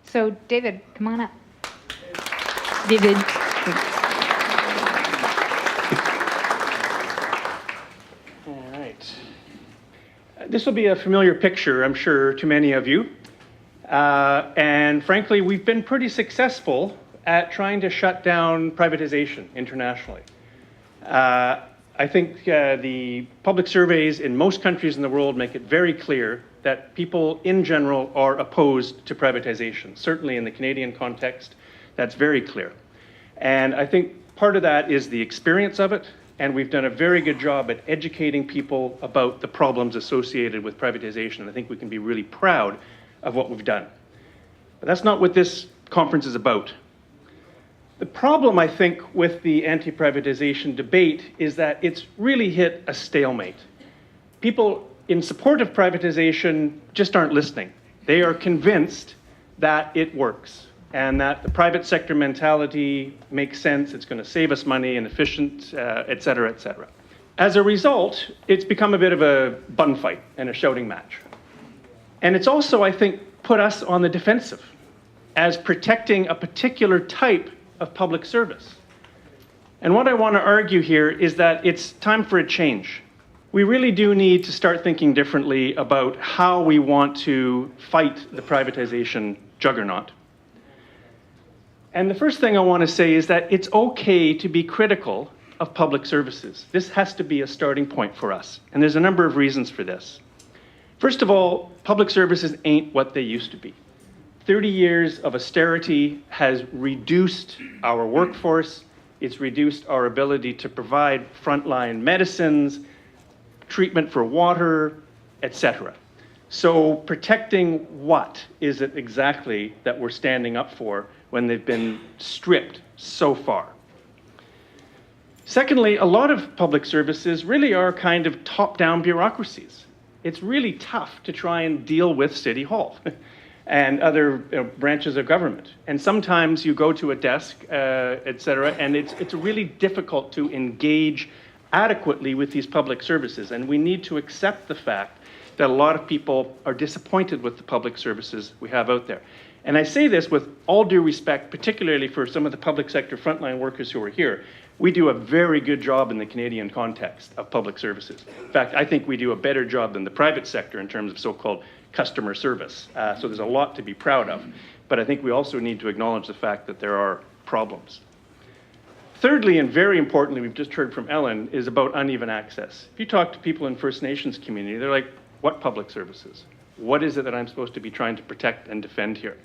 So David, come on up. David. All right. This will be a familiar picture, I'm sure, to many of you. And frankly, we've been pretty successful at trying to shut down privatization internationally. I think the public surveys in most countries in the world make it very clear that people in general are opposed to privatization. Certainly in the Canadian context, that's very clear. And I think part of that is the experience of it, and we've done a very good job at educating people about the problems associated with privatization. And I think we can be really proud of what we've done. But that's not what this conference is about. The problem, I think, with the anti-privatization debate is that it's really hit a stalemate. People in support of privatization just aren't listening. They are convinced that it works and that the private sector mentality makes sense, it's going to save us money and efficient, et cetera, et cetera. As a result, it's become a bit of a bun fight and a shouting match. And it's also, I think, put us on the defensive as protecting a particular type of public service. And what I want to argue here is that it's time for a change. We really do need to start thinking differently about how we want to fight the privatization juggernaut. And the first thing I want to say is that it's okay to be critical of public services. This has to be a starting point for us. And there's a number of reasons for this. First of all, public services ain't what they used to be. 30 years of austerity has reduced our workforce. It's reduced our ability to provide frontline medicines, treatment for water, etc. So protecting what is it exactly that we're standing up for when they've been stripped so far? Secondly, a lot of public services really are kind of top-down bureaucracies. It's really tough to try and deal with City Hall and other branches of government. And sometimes you go to a desk, et cetera, and it's really difficult to engage adequately with these public services. And we need to accept the fact that a lot of people are disappointed with the public services we have out there. And I say this with all due respect, particularly for some of the public sector frontline workers who are here. We do a very good job in the Canadian context of public services. In fact, I think we do a better job than the private sector in terms of so-called customer service. So there's a lot to be proud of. But I think we also need to acknowledge the fact that there are problems. Thirdly, and very importantly, we've just heard from Ellen, is about uneven access. If you talk to people in First Nations community, they're like, what public services? What is it that I'm supposed to be trying to protect and defend here?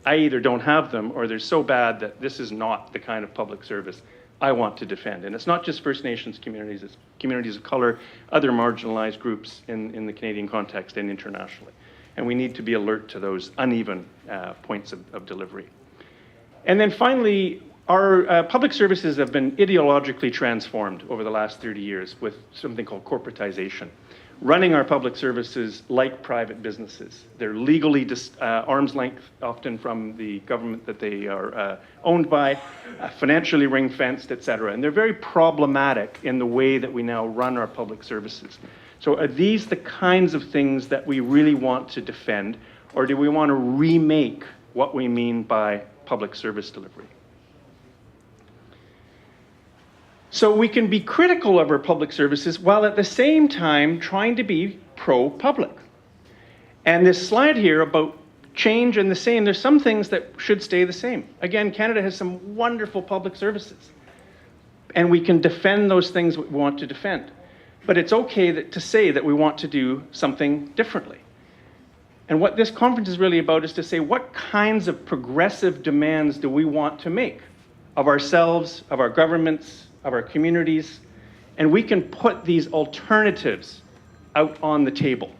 I either don't have them or they're so bad that this is not the kind of public service I want to defend. And it's not just First Nations communities, it's communities of color, other marginalized groups in the Canadian context and internationally. And we need to be alert to those uneven points of delivery. And then finally, our public services have been ideologically transformed over the last 30 years with something called corporatization. Running our public services like private businesses. They're legally arm's length, often from the government that they are owned by, financially ring-fenced, et cetera. And they're very problematic in the way that we now run our public services. So are these the kinds of things that we really want to defend, or do we want to remake what we mean by public service delivery? So we can be critical of our public services while at the same time trying to be pro-public. And this slide here about change and the same, there's some things that should stay the same. Again, Canada has some wonderful public services. And we can defend those things we want to defend. But it's okay to say that we want to do something differently. And what this conference is really about is to say, what kinds of progressive demands do we want to make of ourselves, of our governments, of our communities, and we can put these alternatives out on the table.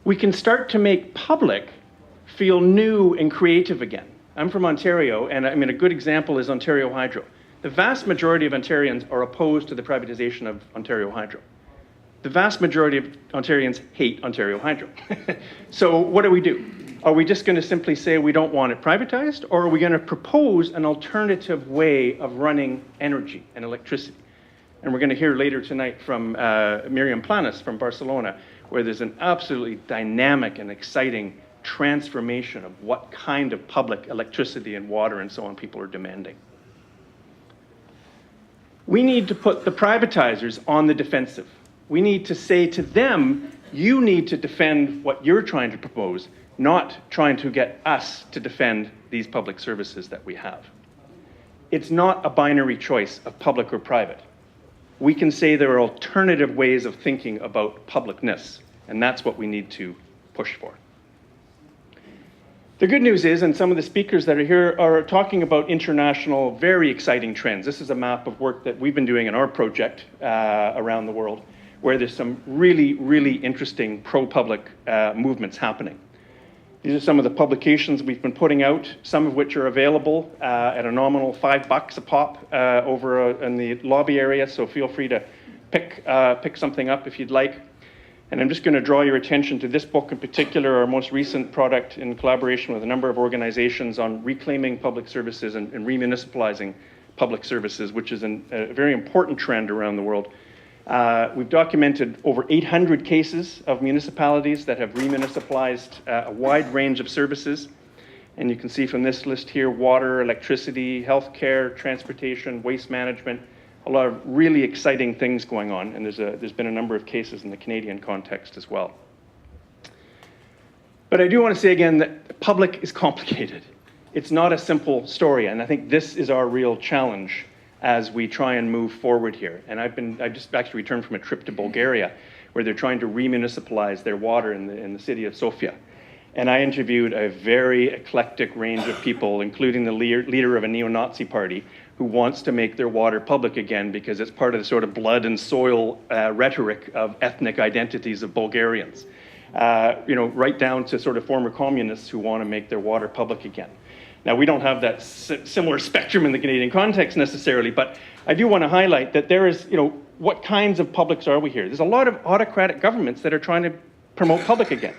We can start to make public feel new and creative again. I'm from Ontario, and I mean a good example is Ontario Hydro. The vast majority of Ontarians are opposed to the privatization of Ontario Hydro. The vast majority of Ontarians hate Ontario Hydro. So what do? Are we just going to simply say we don't want it privatized, or are we going to propose an alternative way of running energy and electricity? And we're going to hear later tonight from Miriam Planas from Barcelona, where there's an absolutely dynamic and exciting transformation of what kind of public electricity and water and so on people are demanding. We need to put the privatizers on the defensive. We need to say to them, you need to defend what you're trying to propose, not trying to get us to defend these public services that we have. It's not a binary choice of public or private. We can say there are alternative ways of thinking about publicness, and that's what we need to push for. The good news is, and some of the speakers that are here are talking about international, very exciting trends. This is a map of work that we've been doing in our project around the world, where there's some really, really interesting pro-public movements happening. These are some of the publications we've been putting out, some of which are available at a nominal $5 a pop over in the lobby area, so feel free to pick something up if you'd like. And I'm just going to draw your attention to this book in particular, our most recent product in collaboration with a number of organizations on reclaiming public services and remunicipalizing public services, which is a very important trend around the world. We've documented over 800 cases of municipalities that have remunicipalized a wide range of services. And you can see from this list here, water, electricity, healthcare, transportation, waste management, a lot of really exciting things going on. And there's been a number of cases in the Canadian context as well. But I do want to say again that public is complicated. It's not a simple story. And I think this is our real challenge as we try and move forward here. And I've just actually returned from a trip to Bulgaria, where they're trying to remunicipalize their water in the city of Sofia. And I interviewed a very eclectic range of people, including the leader of a neo-Nazi party, who wants to make their water public again because it's part of the sort of blood and soil rhetoric of ethnic identities of Bulgarians. Right down to sort of former communists who want to make their water public again. Now, we don't have that similar spectrum in the Canadian context necessarily, but I do want to highlight that there is, what kinds of publics are we here? There's a lot of autocratic governments that are trying to promote public again.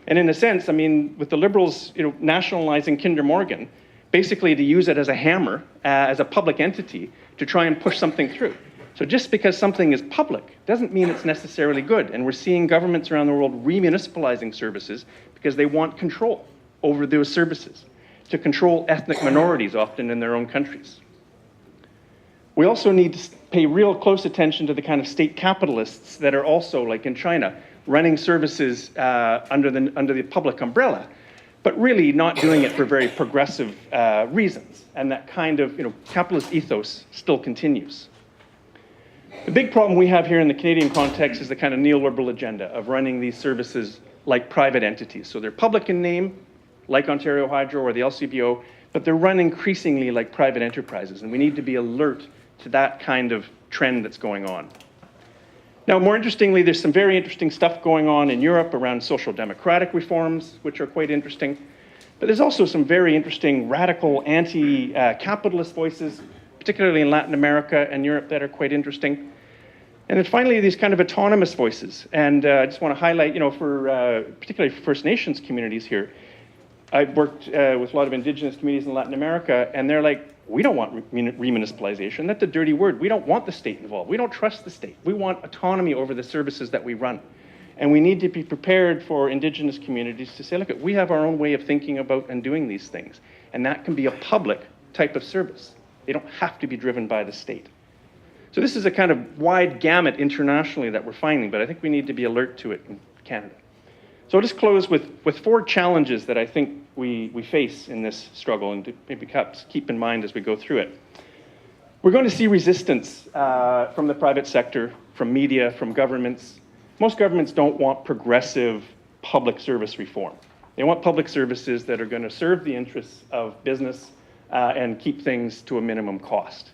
And in a sense, I mean, with the Liberals, nationalizing Kinder Morgan, basically to use it as a hammer, as a public entity, to try and push something through. So just because something is public doesn't mean it's necessarily good. And we're seeing governments around the world remunicipalizing services because they want control over those services, to control ethnic minorities, often in their own countries. We also need to pay real close attention to the kind of state capitalists that are also, like in China, running services under the public umbrella, but really not doing it for very progressive reasons. And that kind of capitalist ethos still continues. The big problem we have here in the Canadian context is the kind of neoliberal agenda of running these services like private entities. So they're public in name, like Ontario Hydro or the LCBO, but they're run increasingly like private enterprises, and we need to be alert to that kind of trend that's going on. Now, more interestingly, there's some very interesting stuff going on in Europe around social democratic reforms, which are quite interesting, but there's also some very interesting radical anti-capitalist voices, particularly in Latin America and Europe, that are quite interesting. And then finally, these kind of autonomous voices, and I just want to highlight, for particularly for First Nations communities here, I've worked with a lot of Indigenous communities in Latin America, and they're like, we don't want remunicipalization. That's a dirty word. We don't want the state involved. We don't trust the state. We want autonomy over the services that we run. And we need to be prepared for Indigenous communities to say, look, we have our own way of thinking about and doing these things. And that can be a public type of service. They don't have to be driven by the state. So this is a kind of wide gamut internationally that we're finding, but I think we need to be alert to it in Canada. So I'll just close with 4 challenges that I think we face in this struggle, and to maybe keep in mind as we go through it. We're going to see resistance from the private sector, from media, from governments. Most governments don't want progressive public service reform. They want public services that are going to serve the interests of business and keep things to a minimum cost.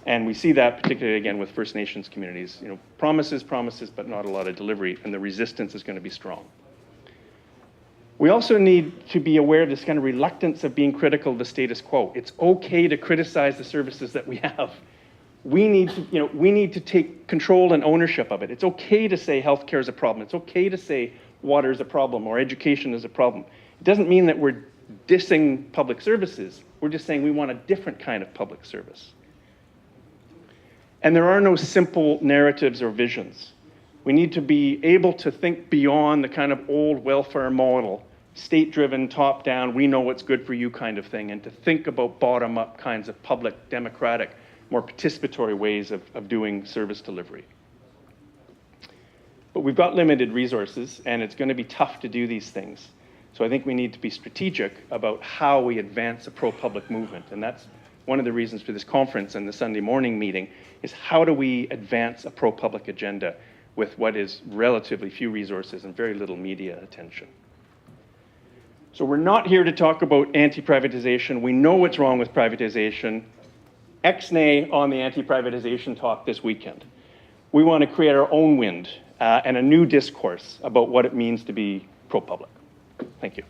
And we see that particularly, again, with First Nations communities. Promises, but not a lot of delivery, and the resistance is going to be strong. We also need to be aware of this kind of reluctance of being critical of the status quo. It's okay to criticize the services that we have. We need to take control and ownership of it. It's okay to say healthcare is a problem. It's okay to say water is a problem or education is a problem. It doesn't mean that we're dissing public services. We're just saying we want a different kind of public service. And there are no simple narratives or visions. We need to be able to think beyond the kind of old welfare model state-driven, top-down, we know what's good for you kind of thing, and to think about bottom-up kinds of public, democratic, more participatory ways of doing service delivery. But we've got limited resources, and it's going to be tough to do these things. So I think we need to be strategic about how we advance a pro-public movement, and that's one of the reasons for this conference and the Sunday morning meeting, is how do we advance a pro-public agenda with what is relatively few resources and very little media attention. So we're not here to talk about anti-privatization. We know what's wrong with privatization. Ex-nay on the anti-privatization talk this weekend. We want to create our own wind and a new discourse about what it means to be pro-public. Thank you.